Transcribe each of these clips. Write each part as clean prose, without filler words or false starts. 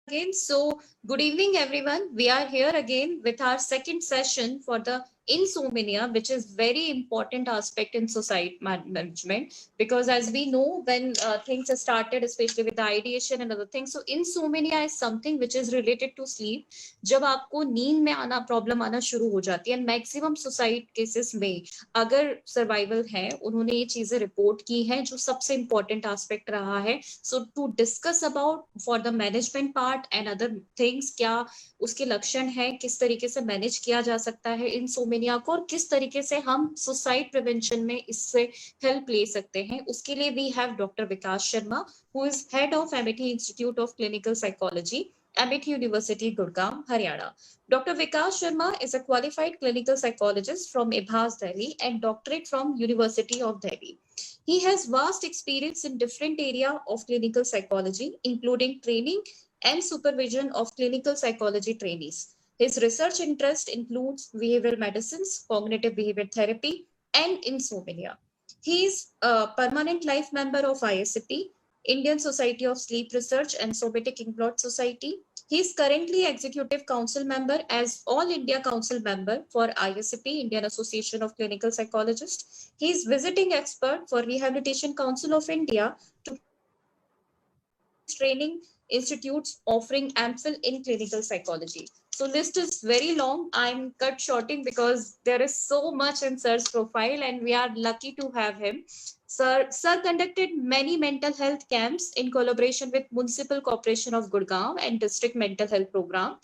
Again. So, good evening, everyone. We are here again with our second session for the insomnia, which is very important aspect in society management. Because as we know, when things are started, especially with the ideation and other things, so insomnia is something which is related to sleep. जब आपको नींद में आना problem आना शुरू हो जाती है, मैक्सिमम सुसाइड केसेस में अगर सर्वाइवल है, उन्होंने ये चीजें रिपोर्ट की हैं, जो सबसे इंपॉर्टेंट एस्पेक्ट रहा है. So to discuss about for the management part and other things, क्या उसके लक्षण है, किस तरीके से मैनेज किया जा सकता है इंसोमेनिया को, और किस तरीके से हम सुसाइड प्रिवेंशन में इससे हेल्प ले सकते हैं, उसके लिए we have doctor Vikas Sharma, who is head of Amity institute of clinical psychology, Amity university Gurgaon, Haryana. Dr. Vikas Sharma is a qualified clinical psychologist from IBHAS Delhi and doctorate from University of Delhi. He has vast experience in different area of clinical psychology, including training and supervision of clinical psychology trainees. His research interest includes behavioral medicines, cognitive behavior therapy, and insomnia. He is a permanent life member of ISCP, Indian Society of Sleep Research and Somatic Implot Society. He is currently Executive Council member as All India Council member for ISCP, Indian Association of Clinical Psychologists. He is visiting expert for Rehabilitation Council of India to various training institutes offering AMPhil in clinical psychology. So list is very long. I'm cut shorting because there is so much in Sir's profile and we are lucky to have him. Sir conducted many mental health camps in collaboration with Municipal Corporation of Gurgaon and District Mental Health Program.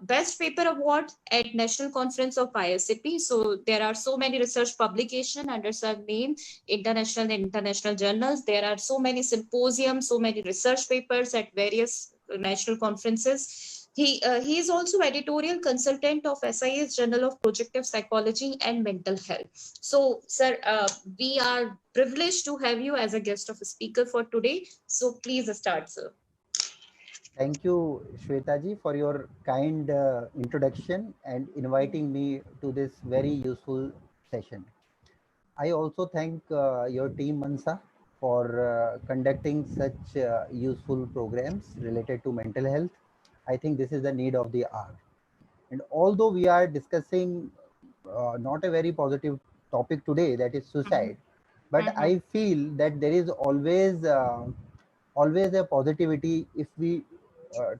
Best paper award at National Conference of ISCP. So there are so many research publication under Sir name, international journals. There are so many symposiums, so many research papers at various national conferences. He is also editorial consultant of SIS Journal of Projective Psychology and Mental Health. So, sir, we are privileged to have you as a guest of a speaker for today. So, please start, sir. Thank you, Shweta ji, for your kind introduction and inviting me to this very useful session. I also thank your team, Mansa, for conducting such useful programs related to mental health. I think this is the need of the hour. And although we are discussing not a very positive topic today, that is suicide, but I feel that there is always a positivity if we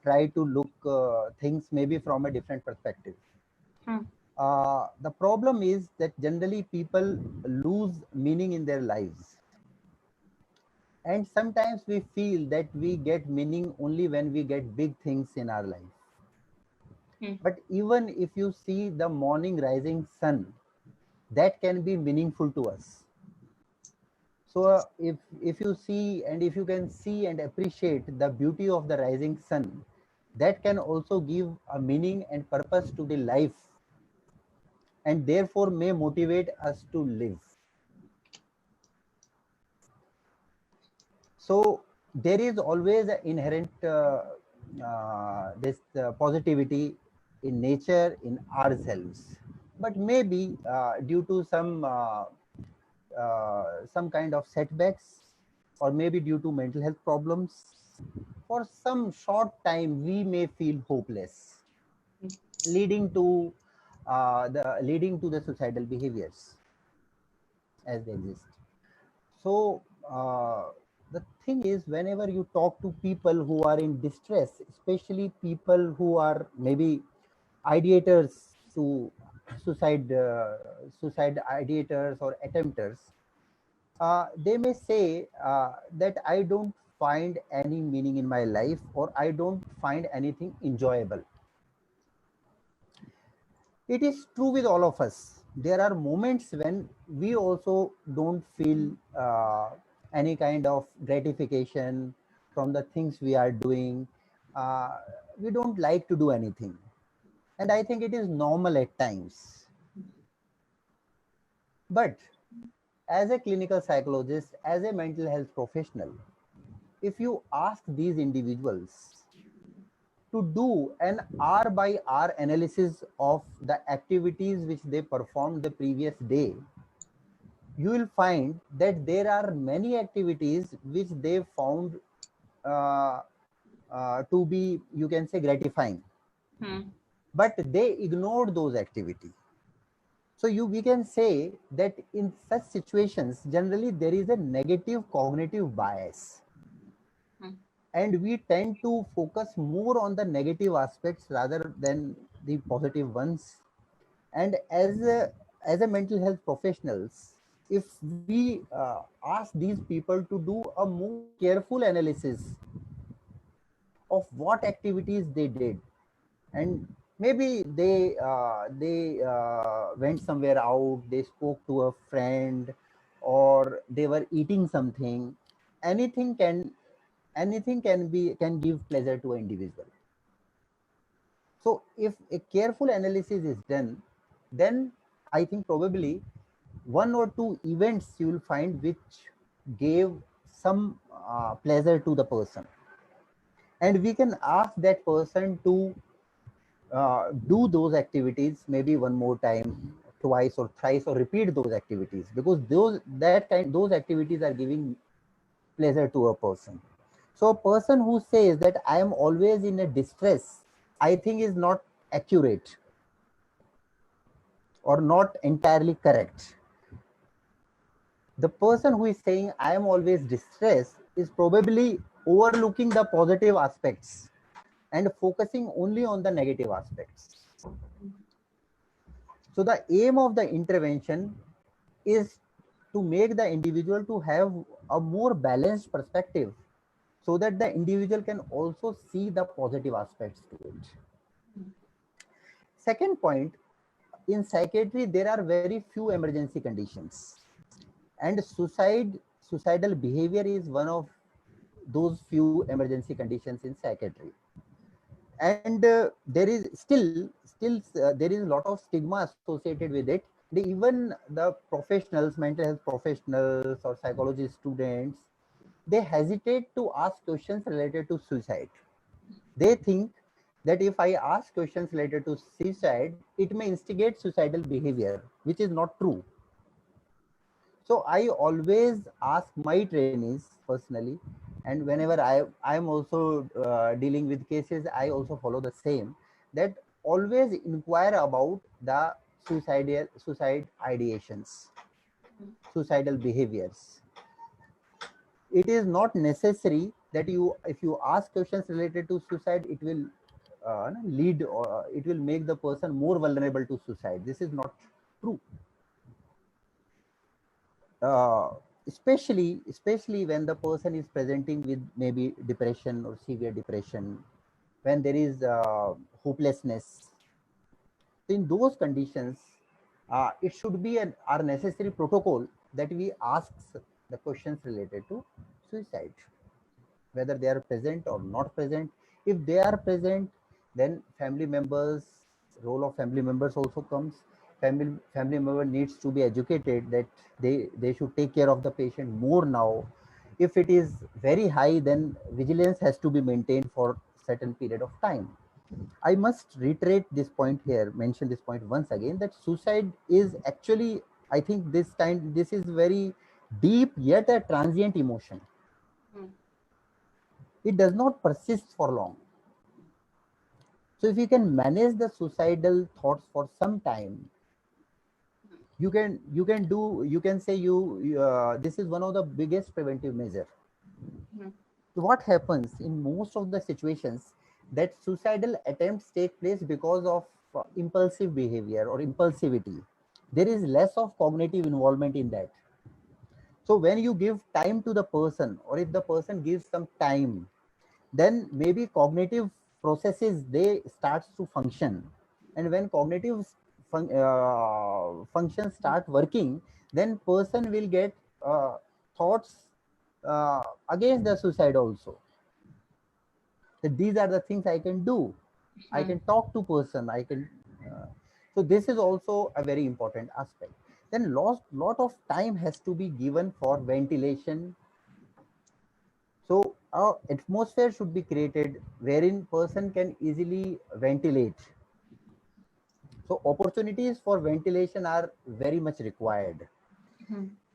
try to look things maybe from a different perspective. The problem is that generally people lose meaning in their lives. And sometimes we feel that we get meaning only when we get big things in our life. But even if you see the morning rising sun, that can be meaningful to us. So if you see and if you can see and appreciate the beauty of the rising sun, that can also give a meaning and purpose to the life, and therefore may motivate us to live. So there is always an inherent this positivity in nature, in ourselves, but maybe due to some kind of setbacks, or maybe due to mental health problems, for some short time we may feel hopeless, leading to the suicidal behaviors as they exist. So the thing is, whenever you talk to people who are in distress, especially people who are maybe ideators to suicide ideators or attempters, they may say that I don't find any meaning in my life, or I don't find anything enjoyable. It is true with all of us. There are moments when we also don't feel any kind of gratification from the things we are doing. We don't like to do anything. And I think it is normal at times. But as a clinical psychologist, as a mental health professional, if you ask these individuals to do an hour by hour analysis of the activities which they performed the previous day, you will find that there are many activities which they found to be, you can say, gratifying. But they ignored those activities. So we can say that in such situations, generally there is a negative cognitive bias. And we tend to focus more on the negative aspects rather than the positive ones. And as a mental health professionals, if we ask these people to do a more careful analysis of what activities they did, and maybe they went somewhere out, they spoke to a friend, or they were eating something, anything can give pleasure to an individual. So if a careful analysis is done, then I think probably one or two events you will find which gave some pleasure to the person, and we can ask that person to do those activities maybe one more time, twice or thrice, or repeat those activities, because those activities are giving pleasure to a person. So a person who says that I am always in a distress, I think is not accurate or not entirely correct. The person who is saying I am always distressed is probably overlooking the positive aspects and focusing only on the negative aspects. So the aim of the intervention is to make the individual to have a more balanced perspective, so that the individual can also see the positive aspects to it. Second point, in psychiatry there are very few emergency conditions, and suicidal behavior is one of those few emergency conditions in psychiatry. And there is still there is a lot of stigma associated with it. Even the professionals, mental health professionals or psychology students, they hesitate to ask questions related to suicide. They think that if I ask questions related to suicide, it may instigate suicidal behavior, which is not true. So I always ask my trainees personally, and whenever I am also dealing with cases, I also follow the same, that always inquire about the suicide ideations, suicidal behaviors. It is not necessary that if you ask questions related to suicide, it will lead, or it will make the person more vulnerable to suicide. This is not true. uh, especially when the person is presenting with maybe depression or severe depression, when there is hopelessness. In those conditions, it should be our necessary protocol that we ask the questions related to suicide, whether they are present or not present. If they are present, then family members, role of family members also comes. Family member needs to be educated that they should take care of the patient more now. If it is very high, then vigilance has to be maintained for certain period of time. I must reiterate this point here, mention this point once again, that suicide is actually, I think this is very deep yet a transient emotion. It does not persist for long. So if you can manage the suicidal thoughts for some time, you can say this is one of the biggest preventive measure. So what happens in most of the situations, that suicidal attempts take place because of impulsive behavior or impulsivity. There is less of cognitive involvement in that. So when you give time to the person, or if the person gives some time, then maybe cognitive processes, they starts to function. And when cognitive functions start working, then person will get thoughts against the suicide also, that these are the things I can do. I can talk to person, I can so this is also a very important aspect. Then lot of time has to be given for ventilation. So our atmosphere should be created wherein person can easily ventilate. So opportunities for ventilation are very much required.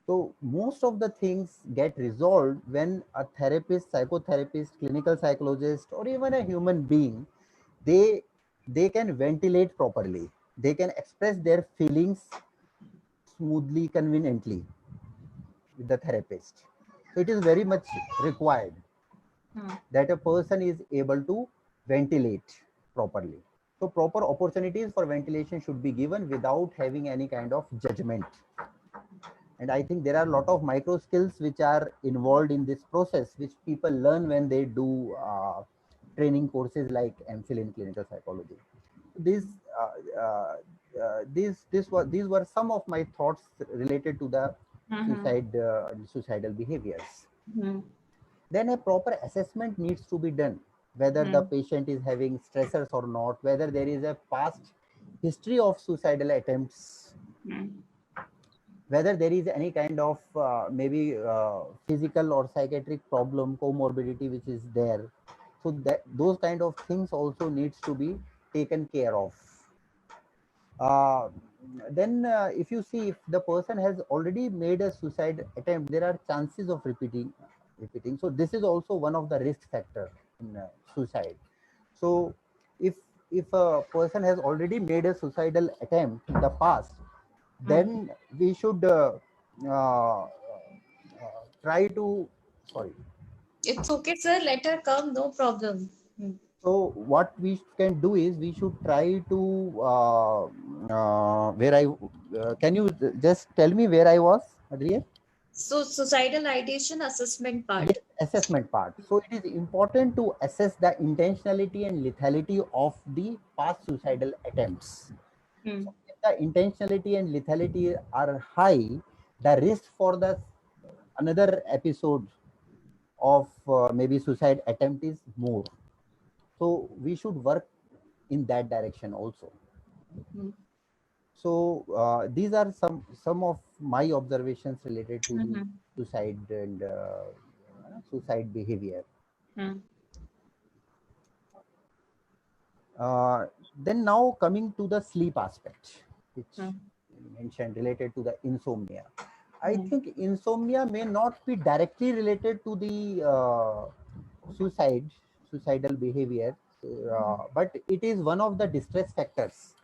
So most of the things get resolved when a therapist, psychotherapist, clinical psychologist, or even a human being, they they can ventilate properly. They can express their feelings smoothly, conveniently with the therapist. So it is very much required that a person is able to ventilate properly. So proper opportunities for ventilation should be given without having any kind of judgment. And I think there are a lot of micro skills which are involved in this process, which people learn when they do training courses like MPhil in clinical psychology. These these were some of my thoughts related to the suicidal behaviors. Then a proper assessment needs to be done, whether the patient is having stressors or not, whether there is a past history of suicidal attempts, whether there is any kind of maybe physical or psychiatric problem, comorbidity which is there. So that those kind of things also needs to be taken care of. uh, then if you see, if the person has already made a suicide attempt, there are chances of repeating. So this is also one of the risk factor in suicide. So if a person has already made a suicidal attempt in the past, then we should uh, try to, sorry, It's okay, sir. Let her come. No problem. so what we can do is we should try to where I can you just tell me where I was, Adrian? So suicidal ideation assessment part. Yes, assessment part. So it is important to assess the intentionality and lethality of the past suicidal attempts. So if the intentionality and lethality are high, the risk for the another episode of maybe suicide attempt is more. So we should work in that direction also. So these are some of my observations related to the suicide and suicide behavior. Then now coming to the sleep aspect, which you mentioned related to the insomnia. I think insomnia may not be directly related to the suicidal behavior, but it is one of the distress factors.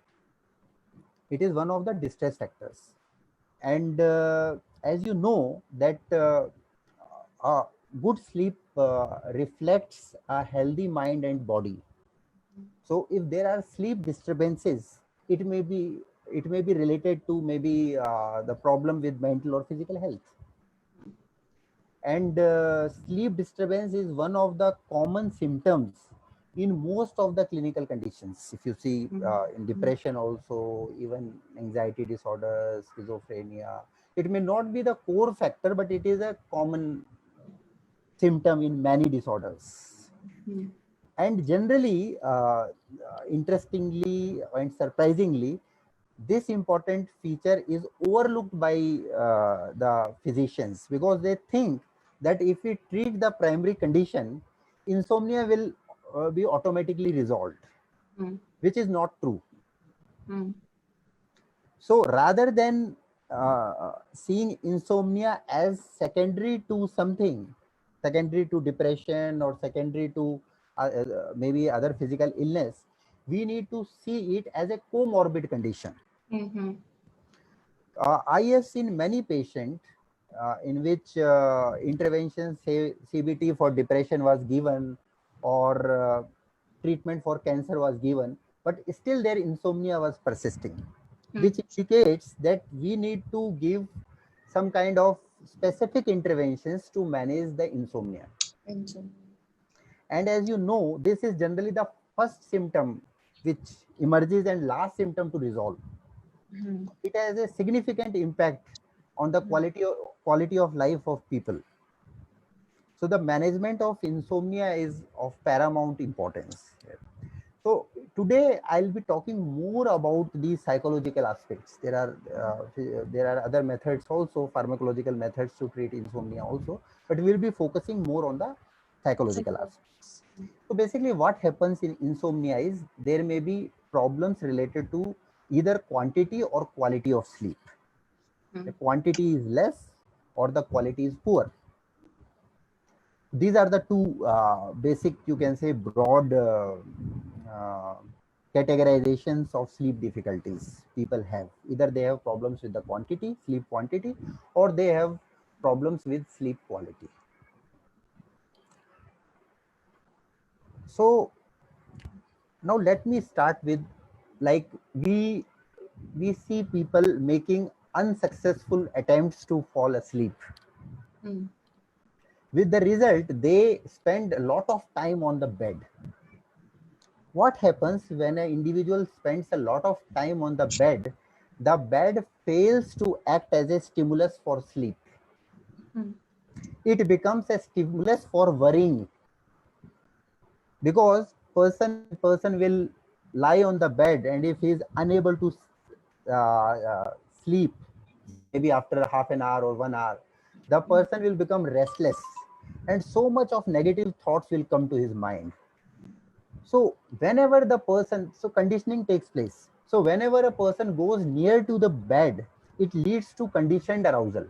It is one of the distress factors. And as you know that good sleep reflects a healthy mind and body. So if there are sleep disturbances, it may be related to maybe the problem with mental or physical health. And sleep disturbance is one of the common symptoms in most of the clinical conditions. If you see in depression also, even anxiety disorders, schizophrenia, it may not be the core factor, but it is a common symptom in many disorders. And generally, interestingly and surprisingly, this important feature is overlooked by the physicians, because they think that if we treat the primary condition, insomnia will be automatically resolved, which is not true. So rather than seeing insomnia as secondary to something, secondary to depression or secondary to maybe other physical illness, we need to see it as a comorbid condition. I have seen many patients in which interventions, say CBT for depression was given, or treatment for cancer was given, but still their insomnia was persisting, which indicates that we need to give some kind of specific interventions to manage the insomnia. And as you know, this is generally the first symptom which emerges and last symptom to resolve. It has a significant impact on the quality of life of people. So the management of insomnia is of paramount importance. So today I'll be talking more about the psychological aspects. There are other methods also, pharmacological methods to treat insomnia also, but we'll be focusing more on the psychological aspects. So basically what happens in insomnia is there may be problems related to either quantity or quality of sleep. The quantity is less or the quality is poor. These are the two basic, you can say, broad uh, categorizations of sleep difficulties people have. Either they have problems with the quantity, sleep quantity, or they have problems with sleep quality. So now let me start with, like, we see people making unsuccessful attempts to fall asleep. With the result, they spend a lot of time on the bed. What happens when an individual spends a lot of time on the bed? The bed fails to act as a stimulus for sleep. It becomes a stimulus for worrying, because person will lie on the bed, and if he is unable to sleep, maybe after half an hour or 1 hour, the person will become restless, and so much of negative thoughts will come to his mind. So whenever the person, so conditioning takes place. So whenever a person goes near to the bed, it leads to conditioned arousal.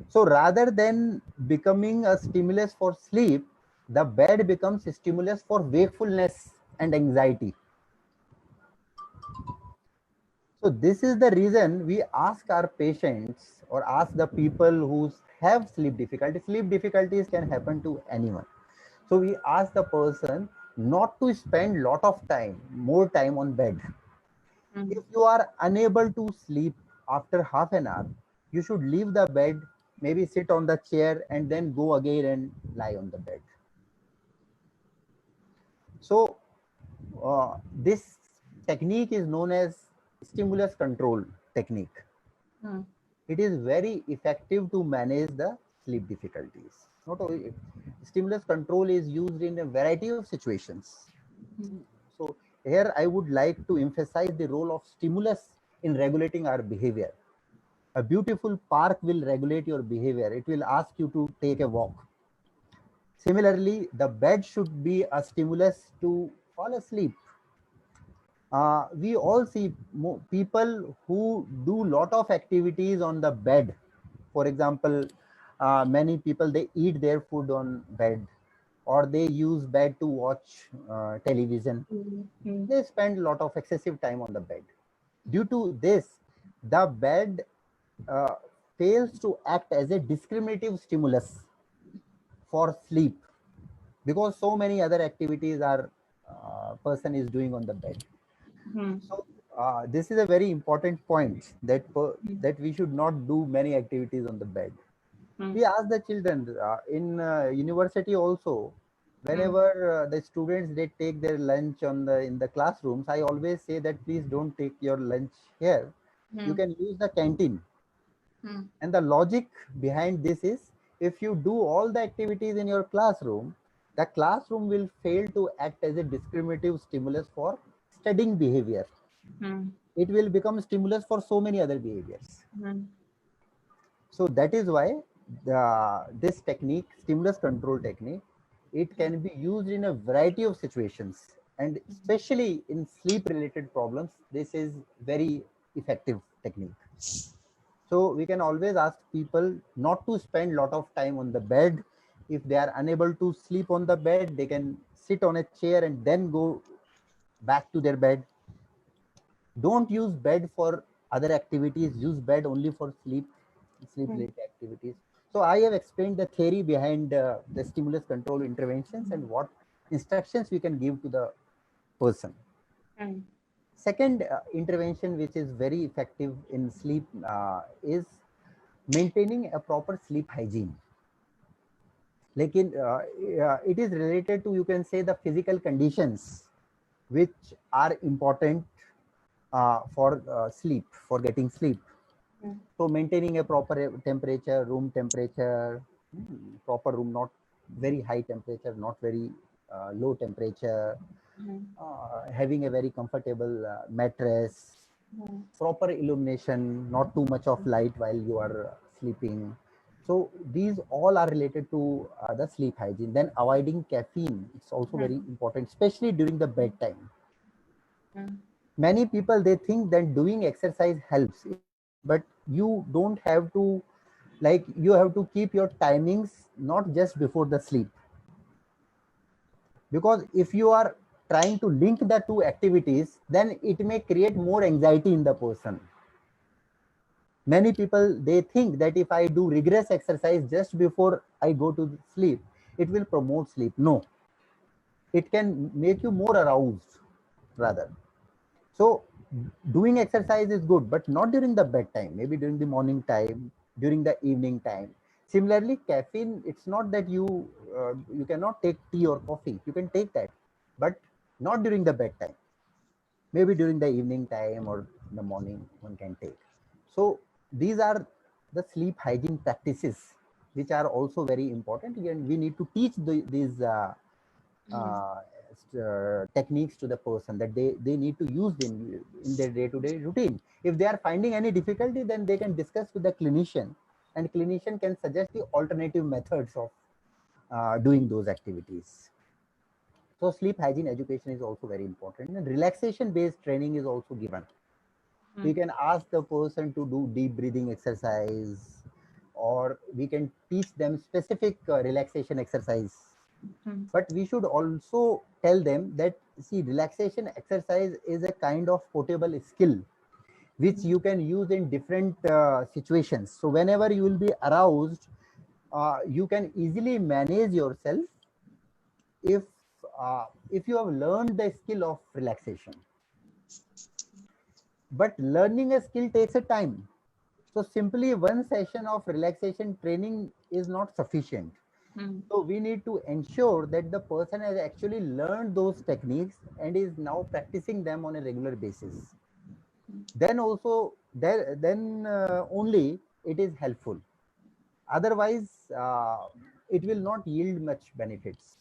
So rather than becoming a stimulus for sleep, the bed becomes a stimulus for wakefulness and anxiety. So this is the reason we ask our patients, or ask the people who have sleep difficulties. Sleep difficulties can happen to anyone. So we ask the person not to spend lot of time, more time on bed. If you are unable to sleep after half an hour, you should leave the bed, maybe sit on the chair, and then go again and lie on the bed. So this technique is known as stimulus control technique. It is very effective to manage the sleep difficulties. Not only stimulus control is used in a variety of situations. So here I would like to emphasize the role of stimulus in regulating our behavior. A beautiful park will regulate your behavior. It will ask you to take a walk. Similarly, the bed should be a stimulus to fall asleep. We all see people who do lot of activities on the bed. For example, many people, they eat their food on bed, or they use bed to watch television. They spend a lot of excessive time on the bed. Due to this, the bed uh, fails to act as a discriminative stimulus for sleep, because so many other activities are person is doing on the bed. So this is a very important point, that that we should not do many activities on the bed. We ask the children in university also, whenever the students, they take their lunch on the in the classrooms, I always say that please don't take your lunch here. You can use the canteen. And the logic behind this is, if you do all the activities in your classroom, the classroom will fail to act as a discriminative stimulus for studying behavior. It will become stimulus for so many other behaviors. So that is why this technique, stimulus control technique, it can be used in a variety of situations, and especially in sleep related problems, this is very effective technique. So we can always ask people not to spend a lot of time on the bed. If they are unable to sleep on the bed, they can sit on a chair and then go back to their bed. Don't use bed for other activities. Use bed only for sleep related activities. So I have explained the theory behind the stimulus control interventions and what instructions we can give to the person. Second intervention, which is very effective in sleep, is maintaining a proper sleep hygiene. Like it is related to, you can say, the physical conditions which are important for sleep, for getting sleep. So maintaining a proper temperature, room temperature, proper room, not very high temperature, not very low temperature, having a very comfortable mattress, proper illumination, not too much of light while you are sleeping. So these all are related to the sleep hygiene. Then avoiding caffeine, it's also very important, especially during the bedtime. Many people, they think that doing exercise helps, but you don't have to Like you have to keep your timings not just before the sleep, because if you are trying to link the two activities, then it may create more anxiety in the person. Many people, they think that if I do rigorous exercise just before I go to sleep, it will promote sleep. No, it can make you more aroused rather. So doing exercise is good, but not during the bedtime, maybe during the morning time, during the evening time. Similarly, caffeine, it's not that you cannot take tea or coffee. You can take that, but not during the bedtime. Maybe during the evening time or in the morning one can take. So these are the sleep hygiene practices which are also very important, and we need to teach these uh, techniques to the person, that they need to use in their day-to-day routine. If they are finding any difficulty, then they can discuss with the clinician, and clinician can suggest the alternative methods of doing those activities. So sleep hygiene education is also very important, and relaxation based training is also given. We can ask the person to do deep breathing exercise, or we can teach them specific relaxation exercise. But we should also tell them that, see, relaxation exercise is a kind of portable skill which you can use in different situations. So whenever you will be aroused, you can easily manage yourself if if you have learned the skill of relaxation. But learning a skill takes a time. So simply one session of relaxation training is not sufficient. So we need to ensure that the person has actually learned those techniques and is now practicing them on a regular basis. Then also, then only it is helpful. Otherwise, it will not yield much benefits.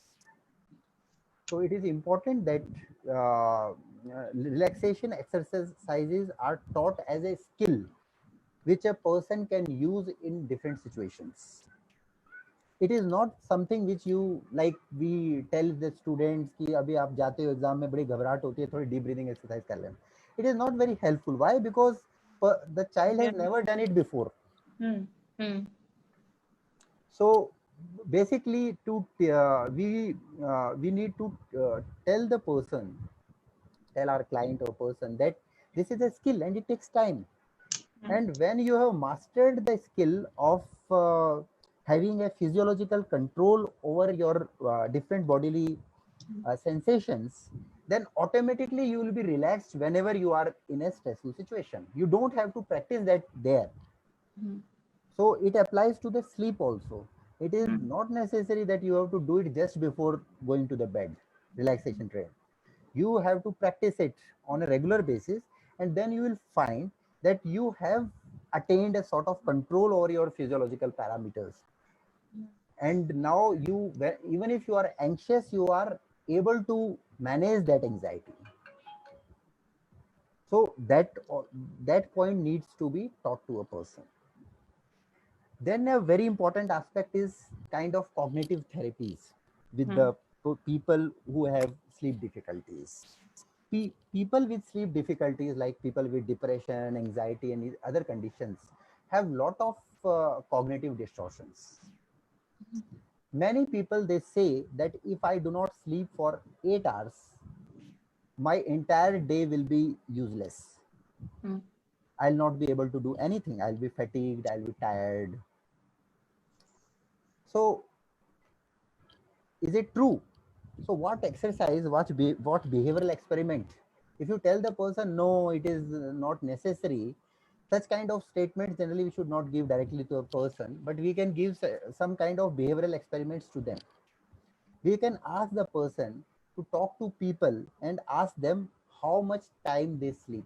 So it is important that relaxation exercises are taught as a skill which a person can use in different situations. It is not something which you, like we tell the students कि अभी आप जाते हो exam में बड़ी घबराहट होती है, थोड़ी deep breathing exercise कर लें. It is not very helpful. Why? Because the child has never done it before. So basically, we need to tell the person, tell our client or person, that this is a skill and it takes time. And when you have mastered the skill of having a physiological control over your different bodily sensations, then automatically you will be relaxed whenever you are in a stressful situation. You don't have to practice that there. So it applies to the sleep also. It is not necessary that you have to do it just before going to the bed, relaxation train. You have to practice it on a regular basis, and then you will find that you have attained a sort of control over your physiological parameters. And now even if you are anxious, you are able to manage that anxiety. So that point needs to be taught to a person. Then a very important aspect is kind of cognitive therapies with the people who have sleep difficulties. People with sleep difficulties, like people with depression, anxiety, and other conditions, have lot of cognitive distortions. Many people, they say that if I do not sleep for 8 hours, my entire day will be useless. I'll not be able to do anything. I'll be fatigued, I'll be tired. So is it true? So what exercise, what behavioral experiment? If you tell the person, no, it is not necessary, such kind of statements generally we should not give directly to a person, but we can give some kind of behavioral experiments to them. We can ask the person to talk to people and ask them how much time they sleep.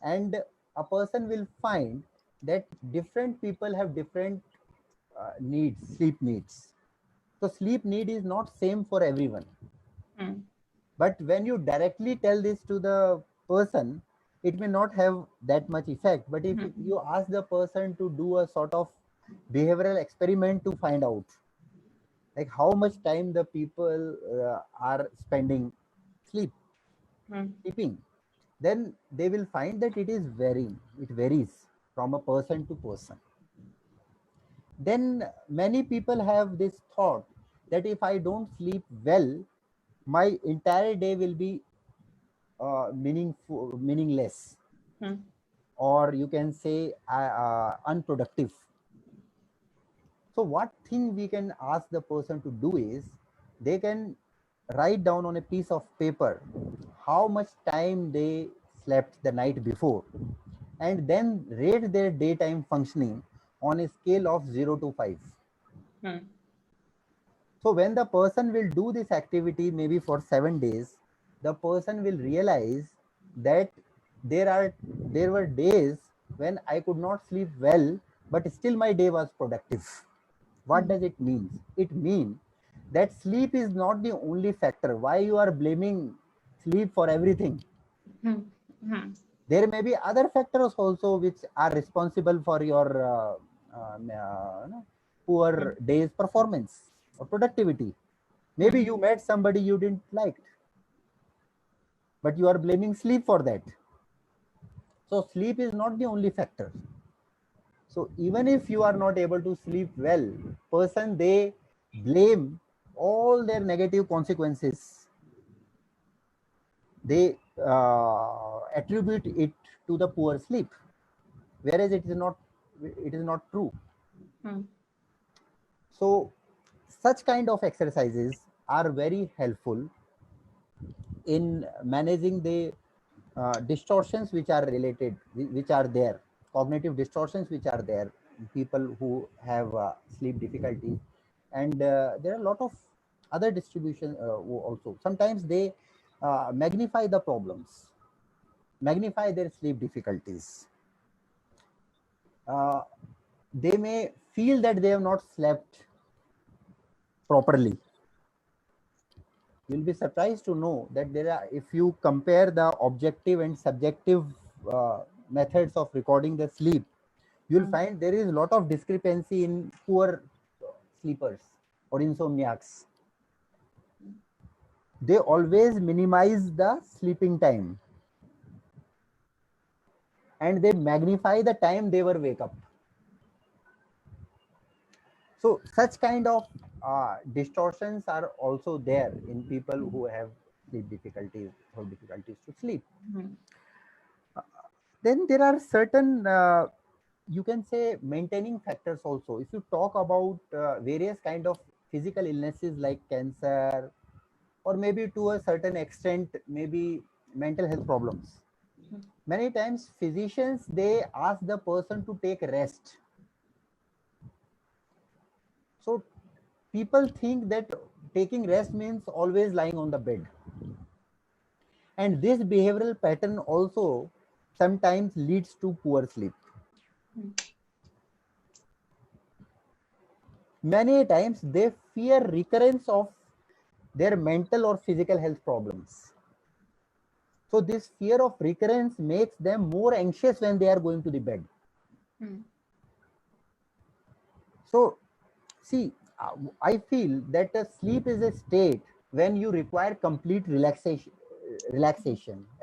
And a person will find that different people have different needs, sleep needs. So sleep need is not same for everyone. But when you directly tell this to the person, it may not have that much effect. But if you ask the person to do a sort of behavioral experiment to find out, like how much time the people are spending sleeping, then they will find that it varies from a person to person. then many people have this thought that if I don't sleep well, my entire day will be meaningless, or you can say unproductive. So what thing we can ask the person to do is, they can write down on a piece of paper how much time they slept the night before, and then rate their daytime functioning on a scale of 0 to 5. So when the person will do this activity maybe for 7 days, the person will realize that there were days when I could not sleep well, but still my day was productive. What does it mean? It means that sleep is not the only factor. Why you are blaming sleep for everything? There may be other factors also which are responsible for your poor day's performance or productivity. Maybe you met somebody you didn't like, but you are blaming sleep for that. So sleep is not the only factor. So even if you are not able to sleep well, person, they blame all their negative consequences. They attribute it to the poor sleep, whereas it is not. It is not true. So such kind of exercises are very helpful in managing the distortions which are related, which are there, cognitive distortions which are there in people who have sleep difficulties. And there are a lot of other distribution also. Sometimes they magnify the problems, magnify their sleep difficulties. They may feel that they have not slept properly. You'll be surprised to know that there are, if you compare the objective and subjective methods of recording the sleep, you'll find there is a lot of discrepancy in poor sleepers or insomniacs. They always minimize the sleeping time and they magnify the time they were wake up. So such kind of distortions are also there in people who have sleep difficulties or difficulties to sleep. Then there are certain, you can say, maintaining factors also. If you talk about various kind of physical illnesses like cancer, or maybe to a certain extent, maybe mental health problems. Many times physicians, they ask the person to take rest. So people think that taking rest means always lying on the bed. And this behavioral pattern also sometimes leads to poor sleep. Many times they fear recurrence of their mental or physical health problems. So this fear of recurrence makes them more anxious when they are going to the bed. So see, I feel that sleep is a state when you require complete relaxation,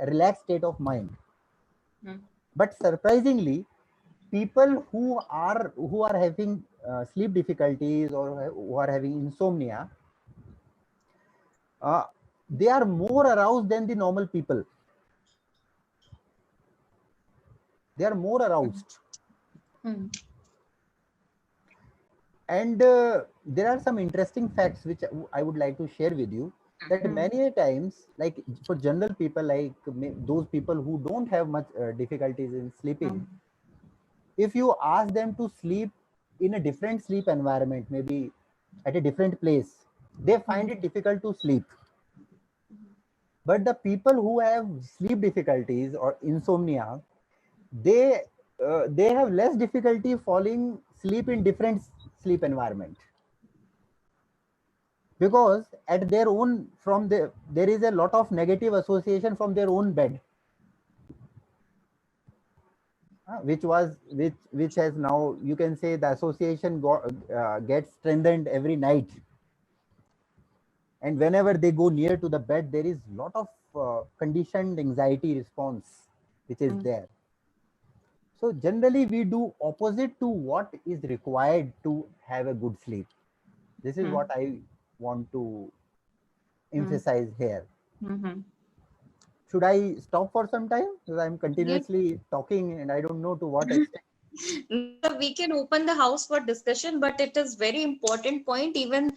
a relaxed state of mind. But surprisingly, people who are having sleep difficulties or who are having insomnia, they are more aroused than the normal people. They are more aroused. And there are some interesting facts which I would like to share with you, that many times, like for general people, like those people who don't have much difficulties in sleeping, if you ask them to sleep in a different sleep environment, maybe at a different place, they find it difficult to sleep. But the people who have sleep difficulties or insomnia, they have less difficulty falling sleep in different sleep environment, because at their own, there is a lot of negative association from their own bed, which has now, you can say, the association gets strengthened every night, and whenever they go near to the bed, there is lot of conditioned anxiety response which is there. So generally we do opposite to what is required to have a good sleep. This is what I want to emphasize here. Should I stop for some time? Because I'm continuously talking and I don't know to what extent. We can open the house for discussion, but it is very important point. Even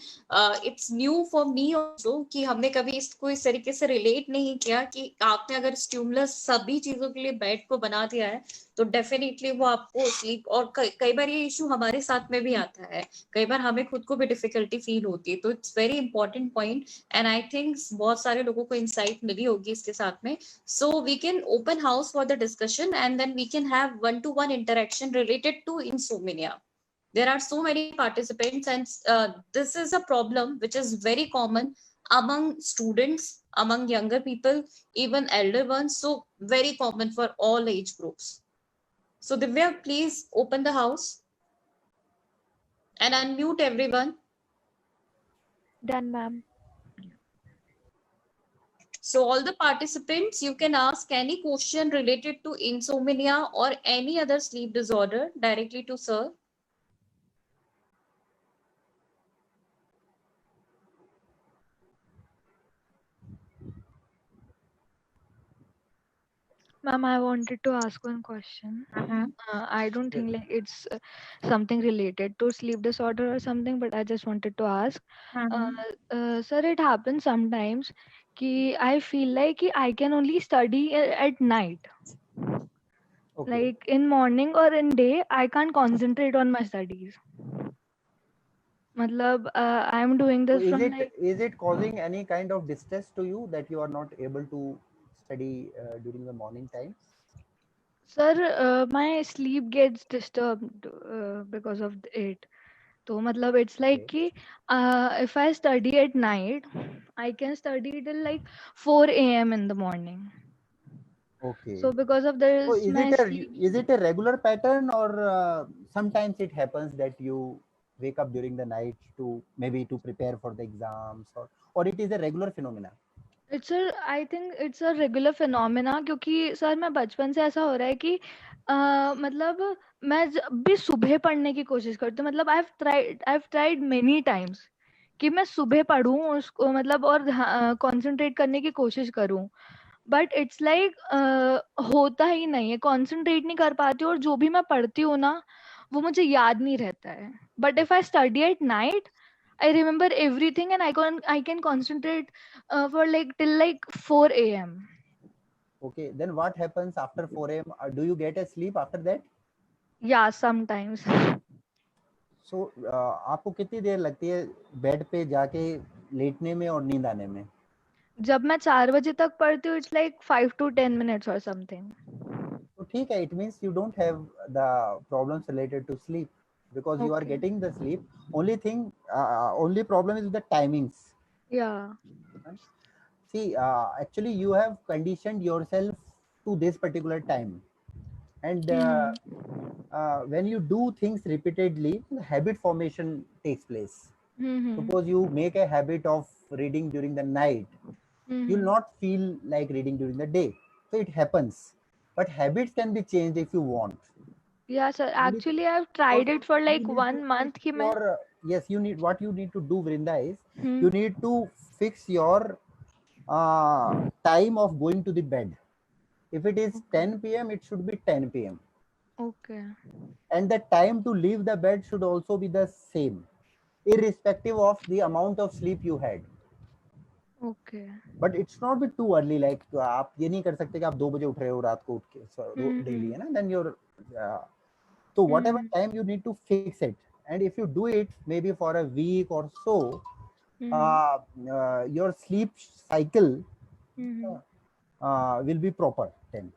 it's new for me also कि हमने कभी इसको इस तरीके से relate नहीं किया कि आपने अगर स्टिमुलस सभी चीजों के लिए बेड को बना दिया है तो डेफिनेटली वो आपको स्लीप, और कई बार ये इशू हमारे साथ में भी आता है, कई बार हमें खुद को भी डिफिकल्टी फील होती है, तो it's very important point and I think बहुत सारे लोगों को इंसाइट मिली होगी इसके साथ में. So we can open house for the discussion and then we can have one-to-one interaction related to insomnia. There are so many participants and this is a problem which is very common among students, among younger people, even elder ones. So very common for all age groups. So Divya, please open the house and unmute everyone. Done, ma'am. So all the participants, you can ask any question related to insomnia or any other sleep disorder directly to sir. Ma'am, I wanted to ask one question. I don't think like it's something related to sleep disorder or something, but I just wanted to ask. Sir, it happens sometimes कि I feel like I can only study at night. Okay. Like in morning or in day, I can't concentrate on my studies. Matlab, I'm doing this So from like... Is it causing any kind of distress to you that you are not able to study during the morning times? Sir, my sleep gets disturbed because of it. So, matlab, it's like कि if I study at night, I can study till like 4 a.m. in the morning. Okay. So because of So this, my sleep... is it a regular pattern, or sometimes it happens that you wake up during the night to maybe to prepare for the exams, or it is a regular phenomena? I think it's a regular phenomena क्योंकि sir मैं बचपन से ऐसा हो रहा है कि मतलब मैं जब भी सुबह पढ़ने की कोशिश करती हूँ, मतलब I've tried many times कि मैं सुबह पढूं उसको, मतलब और कंसंट्रेट करने की कोशिश करूं, बट इट्स लाइक होता ही नहीं है, कंसंट्रेट नहीं कर पाती हूँ, और जो भी मैं पढ़ती हूँ ना वो मुझे याद नहीं रहता है. But if I study at night, I remember everything and I can concentrate for like till like 4 a.m. Okay, then what happens after 4 a.m.? Do you get a sleep after that? Yeah, sometimes. So आपको कितनी देर लगती है bed पे जाके लेटने में और नींद आने में? जब मैं 4 बजे तक पढ़ती हूँ, it's like 5 to 10 minutes or something. तो ठीक है, it means you don't have the problems related to sleep because you are Okay. getting the sleep. Only problem is the timings. Yeah. See, actually you have conditioned yourself to this particular time, and when you do things repeatedly, habit formation takes place. Suppose you make a habit of reading during the night, you'll not feel like reading during the day. So it happens, but habits can be changed if you want. Yeah, sir. Actually, I've tried it for like You need 1 to month. fix your, yes, you need, what you need to do, Vrinda, is Hmm. you need to fix your time of going to the bed. If it is 10 p.m., it should be 10 p.m. Okay. And the time to leave the bed should also be the same, irrespective of the amount of sleep you had. Okay. But it's not be too early. Like आप ये नहीं कर सकते कि आप 2 बजे उठ रहे हो रात को उठ के daily है ना, then you're so whatever time you need to fix it, and if you do it maybe for a week or so, your sleep cycle will be proper then.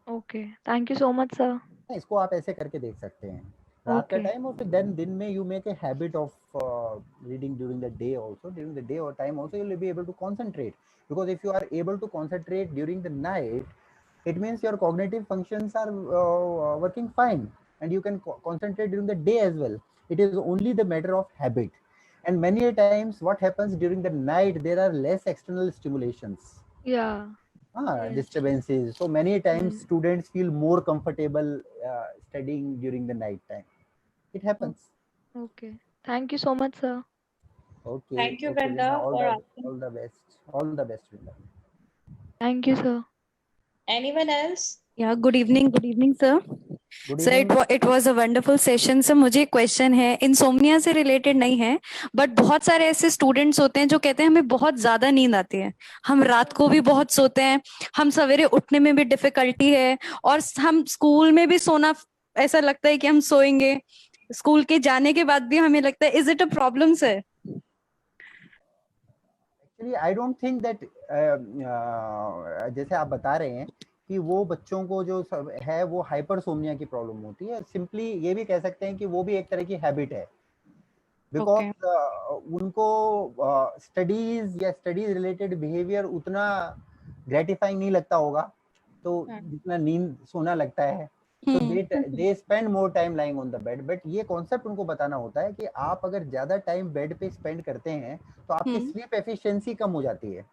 Okay. Thank you so much, sir. इसको आप ऐसे करके देख सकते हैं रात का time, और फिर दिन में you make a habit of reading during the day also. During the day or time also you will be able to concentrate, because if you are able to concentrate during the night, it means your cognitive functions are working fine, and you can concentrate during the day as well. It is only the matter of habit. And many times what happens during the night, there are less external stimulations. Yeah. Yes. disturbances. So many times students feel more comfortable studying during the night time. It happens. Okay. Thank you so much, sir. Okay, Thank you, okay, Vrinda, Brenda, for asking. all the best. All the best, Vrinda. Thank you, sir. Anyone else? Yeah, good evening, sir. Good sir evening. It was a wonderful session sir. मुझे एक question है, insomnia से related नहीं है, but बहुत सारे ऐसे students होते हैं जो कहते हैं हमें बहुत ज्यादा नींद आती है, हम रात को भी बहुत सोते हैं, हम सवेरे उठने में भी डिफिकल्टी है, और हम स्कूल में भी सोना ऐसा लगता है कि हम सोएंगे, स्कूल के जाने के बाद भी हमें लगता है, is it a problem sir? Actually I don't think that, जैसे आप बता रहे हैं कि वो बच्चों को जो है वो हाइपरसोमनिया की प्रॉब्लम होती है, सिंपली ये भी कह सकते हैं कि वो भी एक तरह की हैबिट है, बिकॉज उनको स्टडीज या स्टडीज रिलेटेड बिहेवियर उतना ग्रेटिफाइंग नहीं लगता होगा, तो जितना नींद सोना लगता है, so they spend more time lying on the bed. But ये कॉन्सेप्ट उनको बताना होता है कि आप अगर ज्यादा टाइम बेड पे स्पेंड करते हैं तो आपकी स्लीप एफिशिएंसी कम हो जाती है।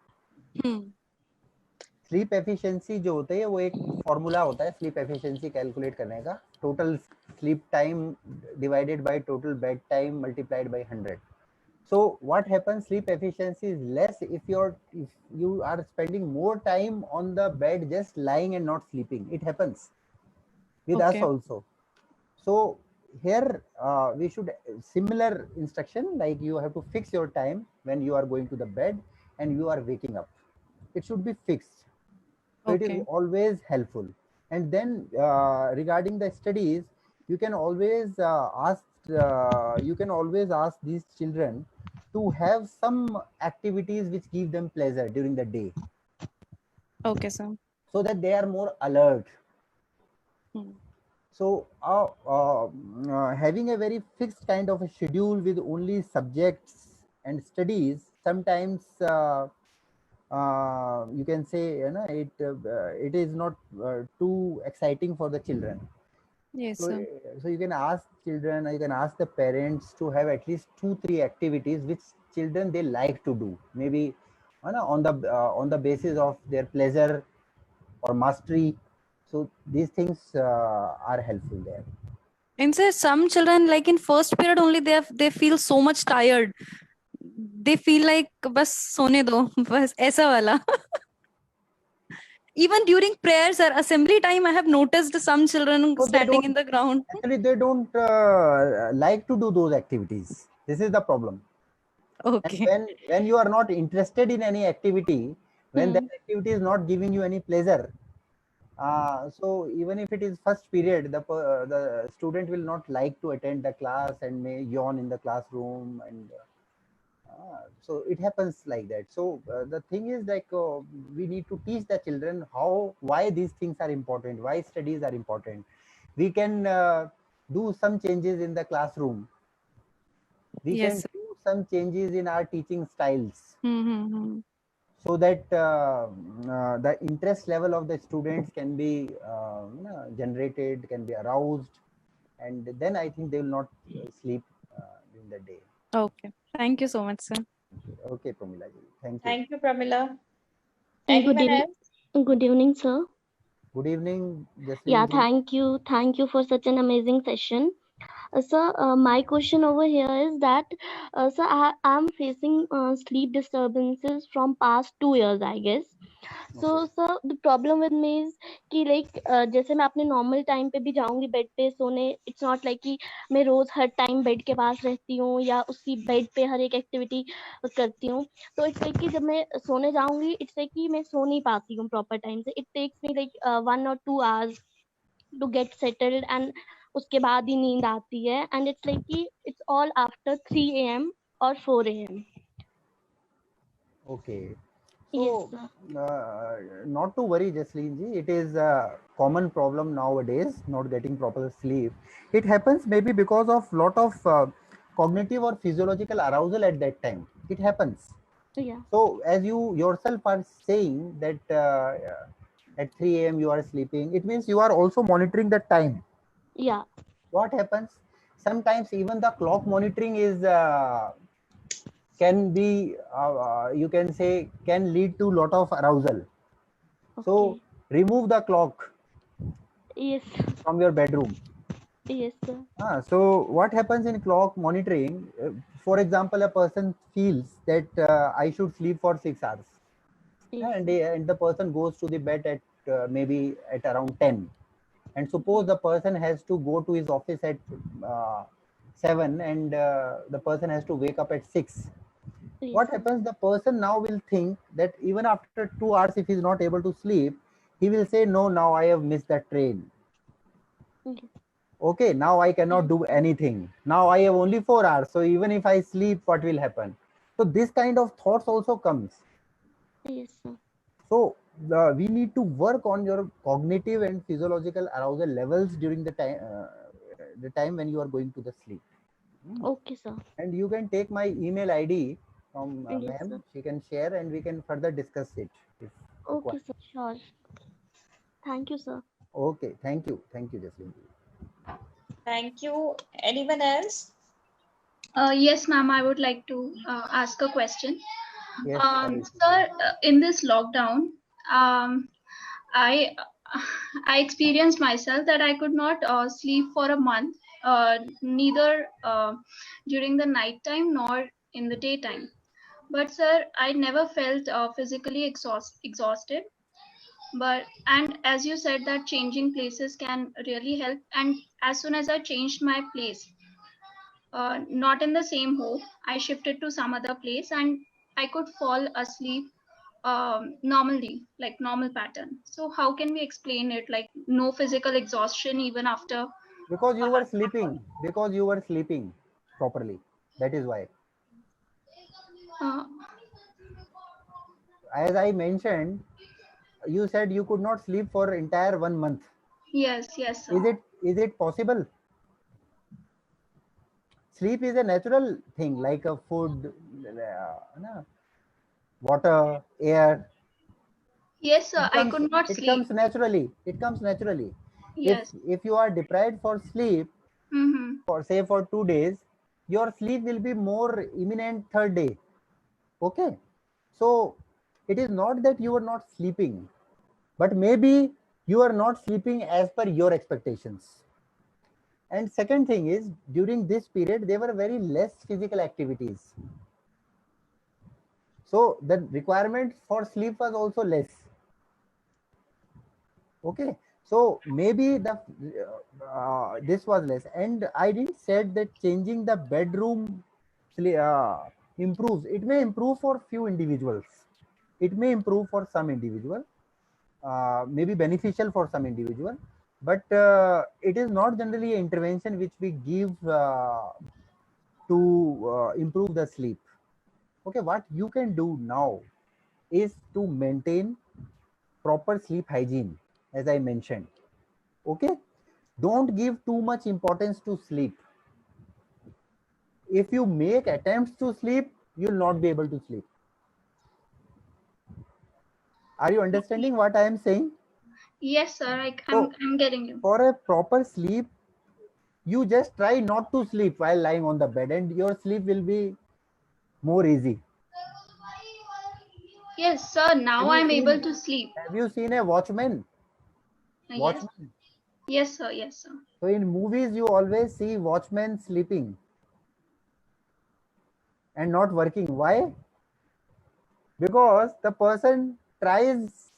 स्लीप एफिशिएंसी जो होती है वो एक फॉर्मूला होता है स्लीप एफिशिएंसी कैलकुलेट करने का, total sleep time divided by total bed time multiplied by 100. So what happens, sleep efficiency is less if you are spending more time on the bed just lying and not sleeping. It happens with us also. So here we should similar instruction, like you have to fix your time when you are going to the bed and you are waking up. It should be fixed. So it is always helpful. And then regarding the studies, you can always ask these children to have some activities which give them pleasure during the day. Okay, sir. So that they are more alert. So having a very fixed kind of a schedule with only subjects and studies, sometimes you can say, you know, it is not too exciting for the children. Yes, so, sir. So you can ask children, you can ask the parents to have at least 2-3 activities which children they like to do, maybe on the basis of their pleasure or mastery. So these things are helpful there. And sir, some children, like in first period only, they feel so much tired. They feel like बस सोने दो, बस ऐसा वाला. Even during prayers or assembly time, I have noticed some children standing in the ground. Actually, they don't like to do those activities. This is the problem. Okay. And when you are not interested in any activity, when that activity is not giving you any pleasure, so even if it is first period, the student will not like to attend the class and may yawn in the classroom, and so it happens like that. So the thing is, like, we need to teach the children why these things are important, why studies are important. We can do some changes in the classroom. We can do some changes in our teaching styles. So that the interest level of the students can be generated, can be aroused, and then I think they will not sleep in the day. Okay. Thank you so much, sir. Okay, Pramila ji. Thank you. Thank you, Pramila. Anyone else? Good evening, sir. Good evening, Jasleen. Yeah, thank you. Thank you for such an amazing session. Sir, my question over here is that, sir, I am facing sleep disturbances from past 2 years, I guess. So, sir, the problem with me is कि like जैसे मैं अपने normal time पे भी जाऊंगी bed पे सोने, it's not like कि मैं रोज हर time bed के पास रहती हूँ या उसी bed पे हर एक activity करती हूँ. तो it's like कि जब मैं सोने जाऊंगी, it's like कि मैं सो नहीं पाती हूँ proper time से. It takes me like 1 or 2 hours to get settled, and उसके बाद ही नींद आती है, and it's like कि it's all after 3 a.m. or 4 a.m. Okay. So, not to worry, Jasleen ji. It is a common problem nowadays, not getting proper sleep. It happens maybe because of lot of cognitive or physiological arousal at that time. It happens. Yeah. So, as you yourself are saying that at 3 a.m. you are sleeping, it means you are also monitoring the time. Yeah. What happens? Sometimes even the clock monitoring is can be you can say can lead to lot of arousal. So remove the clock Yes. from your bedroom. Yes, sir. So what happens in clock monitoring? For example, a person feels that I should sleep for 6 hours, Yes, and the person goes to the bed at maybe at around 10. And suppose the person has to go to his office at 7, and the person has to wake up at 6. yes, What sir. happens? The person now will think that even after 2 hours, if he's not able to sleep, he will say, no, now I have missed the train. Yes. Okay, now I cannot do anything. Now I have only 4 hours. So even if I sleep, what will happen? So this kind of thoughts also comes. Yes, sir. So we need to work on your cognitive and physiological arousal levels during the time when you are going to the sleep. Okay, sir. And you can take my email ID from Yes, ma'am. sir. She can share and we can further discuss it if Okay, required. sir. Sure. Thank you, sir. Okay, thank you, Jasleen. Thank you. Anyone else? Yes, ma'am, I would like to ask a question. Yes, Sir, in this lockdown, I I experienced myself that I could not sleep for a month, neither during the night time nor in the daytime. But sir, I never felt physically exhausted. And as you said that changing places can really help. And as soon as I changed my place, not in the same home, I shifted to some other place and I could fall asleep normally, like normal pattern. So how can we explain it? Like no physical exhaustion even after. because you were sleeping. Because you were sleeping properly. That is why. Uh, As I mentioned, you said you could not sleep for entire 1 month. yes, sir. Is it possible? Sleep is a natural thing, like a food, water, air. Yes, sir. I could not It sleep. comes naturally. It comes naturally. Yes. If you are deprived for sleep, Mm-hmm. for 2 days, your sleep will be more imminent third day. Okay. So it is not that you are not sleeping, but maybe you are not sleeping as per your expectations. And second thing is, during this period, there were very less physical activities. So the requirement for sleep was also less. Okay. So maybe this was less. And I didn't said that changing the bedroom improves. It may improve for few individuals. It may improve for some individual. Maybe beneficial for some individual. But it is not generally an intervention which we give to improve the sleep. Okay, what you can do now is to maintain proper sleep hygiene, as I mentioned. Okay, don't give too much importance to sleep. If you make attempts to sleep, you will not be able to sleep. Are you understanding what I am saying? Yes, sir. I'm getting you. For a proper sleep, you just try not to sleep while lying on the bed, and your sleep will be more easy. Yes, sir. Now I'm able to sleep. Have you seen a watchman? Yes. Yes, sir. Yes, sir. So in movies, you always see watchmen sleeping and not working. Why? Because the person tries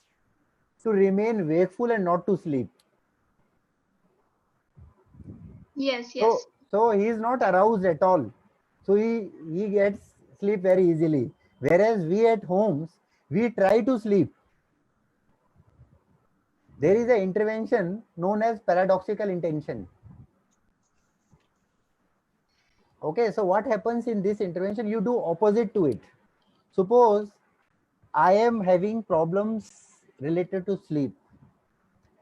to remain wakeful and not to sleep. Yes. So he is not aroused at all. So he gets sleep very easily. Whereas we at homes, we try to sleep. There is an intervention known as paradoxical intention. Okay, so what happens in this intervention? You do opposite to it. Suppose I am having problems related to sleep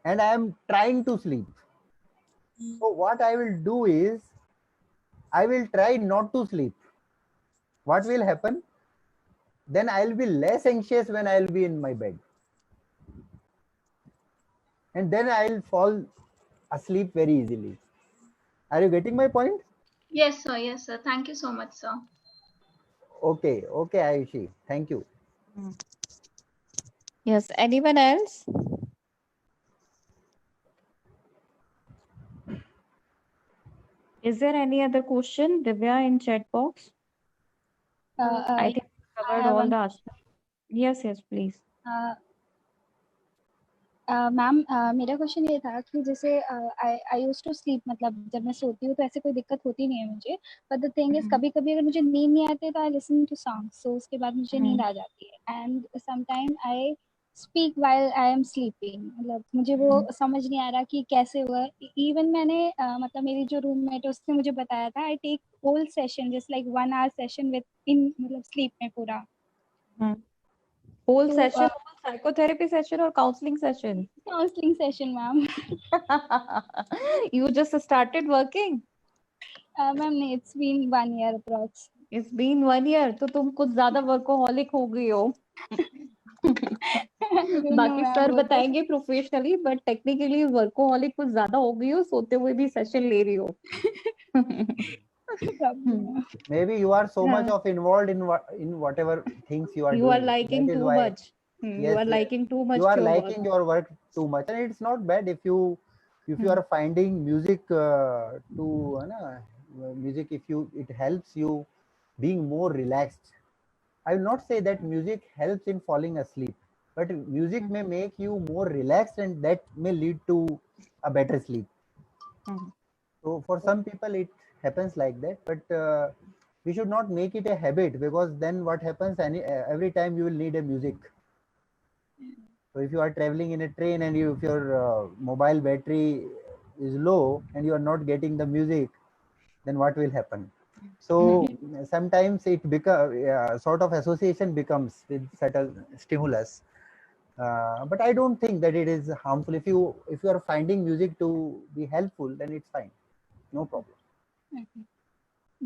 and I am trying to sleep. So what I will do is I will try not to sleep. What will happen? Then I'll be less anxious when I'll be in my bed. And then I'll fall asleep very easily. Are you getting my point? Yes, sir. Yes, sir. Thank you so much, sir. Okay, Ayushi. Thank you. Yes, anyone else? Is there any other question, Divya, in chat box? I think we covered all the aspects. Yes, yes, please. Ma'am मेरा question ये था कि जैसे आई use to sleep, मतलब जब मैं सोती हूँ तो ऐसे कोई दिक्कत होती नहीं है मुझे, बट द थिंग इज कभी कभी अगर मुझे नींद नहीं आती तो आई लिसन टू सॉन्ग्स, सो उसके बाद मुझे नींद आ जाती है, and sometime I speak while I am sleeping, मतलब मुझे वो समझ नहीं आ रहा कि कैसे हुआ। इवन मैंने मतलब मेरी जो रूममेट है उसने मुझे बताया था, I take whole session just like 1 hour session within मतलब स्लीप में पूरा। Whole session, whole psychotherapy session or counseling session? Counselling session ma'am. You just started working? Ma'am नहीं, it's been 1 year approx. It's been 1 year, तो तुम कुछ ज्यादा workaholic हो गई हो। बाकी सर बताएंगे प्रोफेशनली, बट टेक्निकली वर्कोहॉलिक कुछ ज्यादा हो गई हो, सोते हुए भी सेशन ले रही हो। Maybe you are so much of involved in whatever things you are You doing. are liking That is too why. much. You are liking too much You are your work. liking your work too much, and it's not bad if you are finding music music, if it helps you being more relaxed. I will not say that music helps in falling asleep, but music may make you more relaxed, and that may lead to a better sleep. So for some people it happens like that, but we should not make it a habit, because then what happens, every time you will need a music. So if you are traveling in a train and if your mobile battery is low and you are not getting the music, then what will happen? So sometimes it becomes sort of association becomes with certain stimulus. But I don't think that it is harmful. If you are finding music to be helpful, then it's fine. No problem.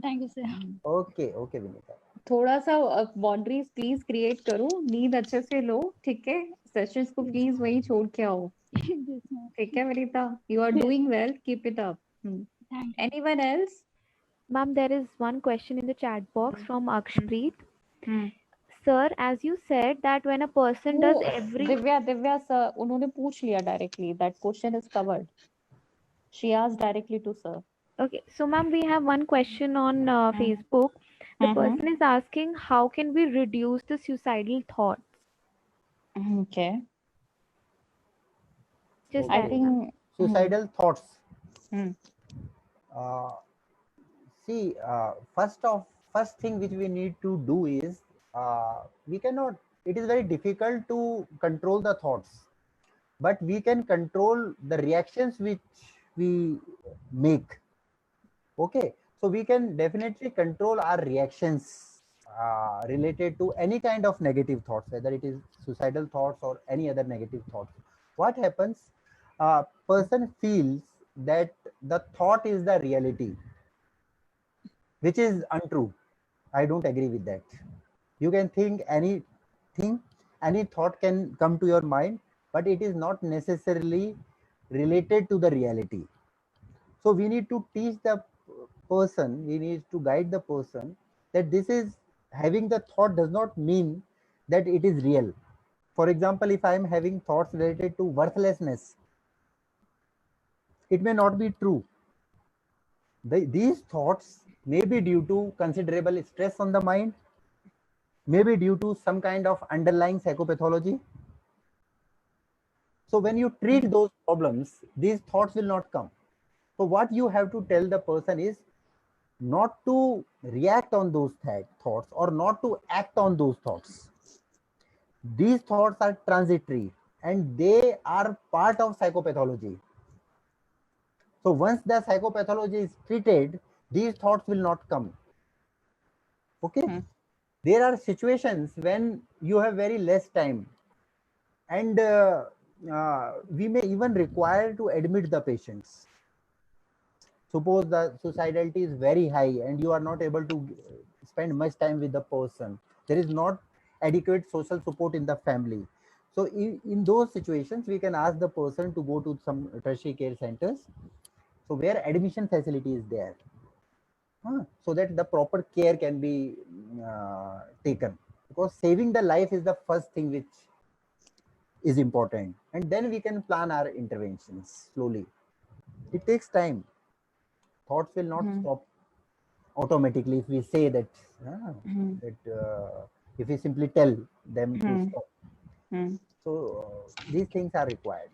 Thank you sir. Okay, okay, Vinita. थोड़ा सा boundaries please create करो, नींद अच्छे से लो, ठीक है? Sessions को please वहीं छोड़ के आओ, ठीक है Vinita? You are doing well, keep it up. Anyone else? Ma'am, there is one question in the chat box from Akshpreet. Sir, as you said that when a person does every... Divya sir, उन्होंने पूछ लिया directly. That question is covered. She asked directly to sir. Okay, so ma'am, we have one question on Facebook. The person is asking, how can we reduce the suicidal thoughts? Okay. Just Okay. that, I think suicidal thoughts. See, first thing which we need to do is it is very difficult to control the thoughts, but we can control the reactions which we make. Okay, so we can definitely control our reactions related to any kind of negative thoughts, whether it is suicidal thoughts or any other negative thoughts. What happens, person feels that the thought is the reality, which is untrue. I don't agree with that. You can think anything, any thought can come to your mind, but it is not necessarily related to the reality. So we need to teach the person, we need to guide the person that this is, having the thought does not mean that it is real. For example, if I am having thoughts related to worthlessness, it may not be true. These thoughts may be due to considerable stress on the mind, maybe due to some kind of underlying psychopathology. So when you treat those problems, these thoughts will not come. So what you have to tell the person is not to react on those thoughts or not to act on those thoughts. These thoughts are transitory and they are part of psychopathology. So once the psychopathology is treated, these thoughts will not come. Okay. There are situations when you have very less time, and we may even require to admit the patients. Suppose the suicidality is very high and you are not able to spend much time with the person. There is not adequate social support in the family. So in those situations, we can ask the person to go to some tertiary care centers, so where admission facility is there, so that the proper care can be taken, because saving the life is the first thing which is important, and then we can plan our interventions slowly. It takes time. Thoughts will not stop automatically if we say that, if we simply tell them to stop. So these things are required.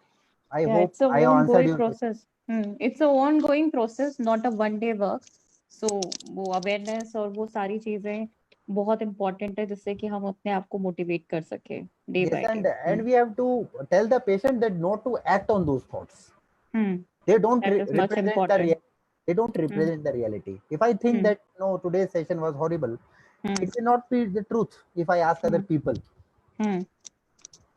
I hope it's a I answered your process. It's a ongoing process, not a one day work. So वो awareness और वो सारी चीजें बहुत important है जिससे कि हम अपने आप को motivate कर सके day by day. And we have to tell the patient that not to act on those thoughts. They don't represent the reality. If I think that no, today's session was horrible, it may not be the truth if I ask other people.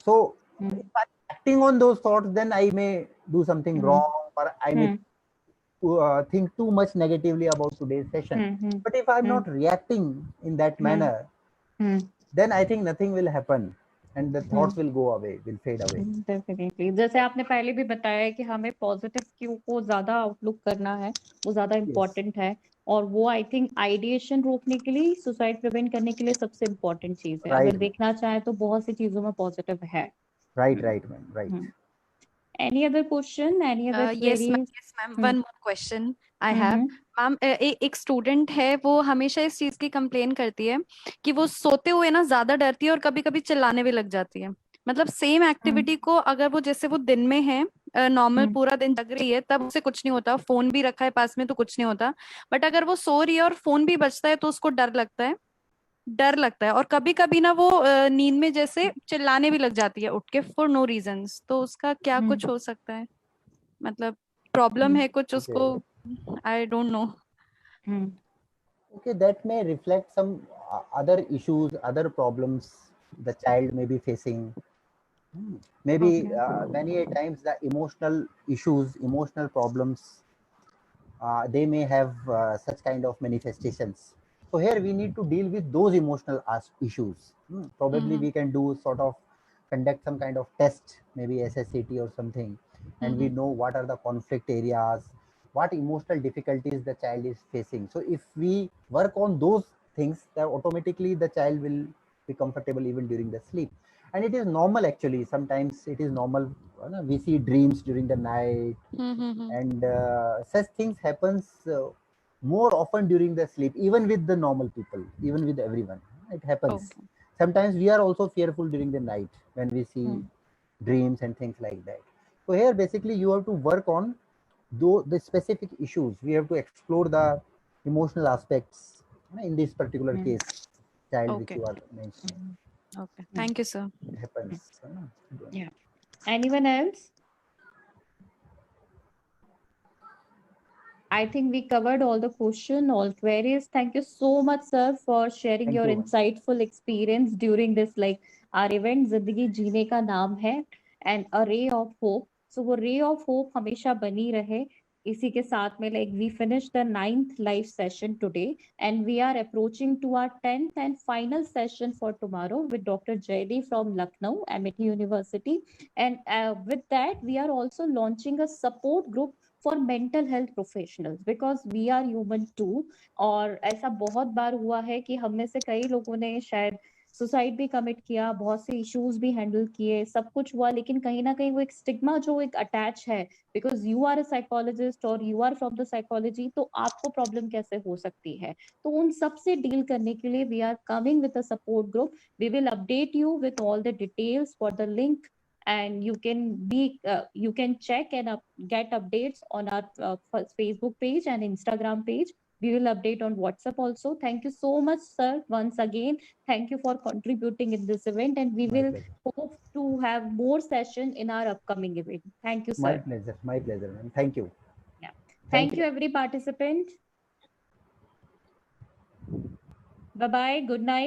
So if I'm acting on those thoughts, then I may do something wrong, or I may think too much negatively about today's session. But if I'm not reacting in that manner, then I think nothing will happen. And the thoughts will go away, will fade away. Definitely. जैसे आपने पहले भी बताया कि हमें positive Q को ज्यादा outlook करना है, वो ज्यादा इम्पोर्टेंट है, और वो आई थिंक आइडिएशन रोकने के लिए, सुसाइड प्रिवेंट करने के लिए सबसे इम्पोर्टेंट चीज है. अगर देखना चाहे तो बहुत सी चीजों में पॉजिटिव है. Right, ma'am. Right. Any other question? Any other queries? Yes, ma'am. One more question I have. Ma'am एक स्टूडेंट है, वो हमेशा इस चीज की कंप्लेन करती है कि वो सोते हुए ना ज्यादा डरती है और कभी कभी चिल्लाने भी लग जाती है. मतलब सेम एक्टिविटी को अगर वो जैसे वो दिन में है, नॉर्मल पूरा दिन जग रही है, तब उसे कुछ नहीं होता, फोन भी रखा है पास में तो कुछ नहीं होता, बट अगर वो सो रही है और फोन भी बजता है तो उसको डर लगता है और कभी कभी ना वो नींद में जैसे चिल्लाने भी लग जाती है उठ के फॉर नो रीजंस. तो उसका क्या कुछ हो सकता है? मतलब प्रॉब्लम है कुछ उसको, I don't know. Okay, that may reflect some other issues, other problems the child may be facing. Maybe many a times the emotional issues, emotional problems, they may have such kind of manifestations. So here we need to deal with those emotional issues. Probably we can do sort of conduct some kind of test, maybe SSCT or something, and we know what are the conflict areas, what emotional difficulties the child is facing. So if we work on those things, then automatically the child will be comfortable even during the sleep. And it is normal actually. Sometimes it is normal. We see dreams during the night, and such things happens more often during the sleep, even with the normal people, even with everyone. It happens. Sometimes we are also fearful during the night when we see dreams and things like that. So here basically you have to work on the specific issues. We have to explore the emotional aspects in this particular case, child which you are mentioning. Okay, thank you, sir. It happens. Yeah. Anyone else? I think we covered all the question, all queries. Thank you so much, sir, for sharing your insightful experience during this, like our event, Zindagi Jeene Ka Naam Hai, and a ray of hope. So वो ray of hope हमेशा बनी रहे. इसी के साथ में, like, we finished the 9th live session today, and we are approaching to our 10th and final session for tomorrow with Dr. Jaydeep from Lucknow, Amity University. And with that, we are also launching a support group for mental health professionals, because we are human too. और ऐसा बहुत बार हुआ है कि हम में से कई लोगों ने शायद सुसाइड भी कमिट किया, बहुत से इश्यूज भी हैंडल किए, सब कुछ हुआ, लेकिन कहीं ना कहीं वो एक स्टिग्मा जो एक अटैच है, because you are a psychologist और you are from the psychology, तो आपको प्रॉब्लम कैसे हो सकती है. तो उन सब से डील करने के लिए we are coming with a support group. We will update you with all the details for the link, and you can check and get updates on our Facebook page and Instagram page. We will update on WhatsApp also. Thank you so much, sir, once again. Thank you for contributing in this event, and we will hope to have more session in our upcoming event. Thank you, sir. My pleasure, ma'am. Thank you. Yeah. Thank you every participant. Bye bye. Good night.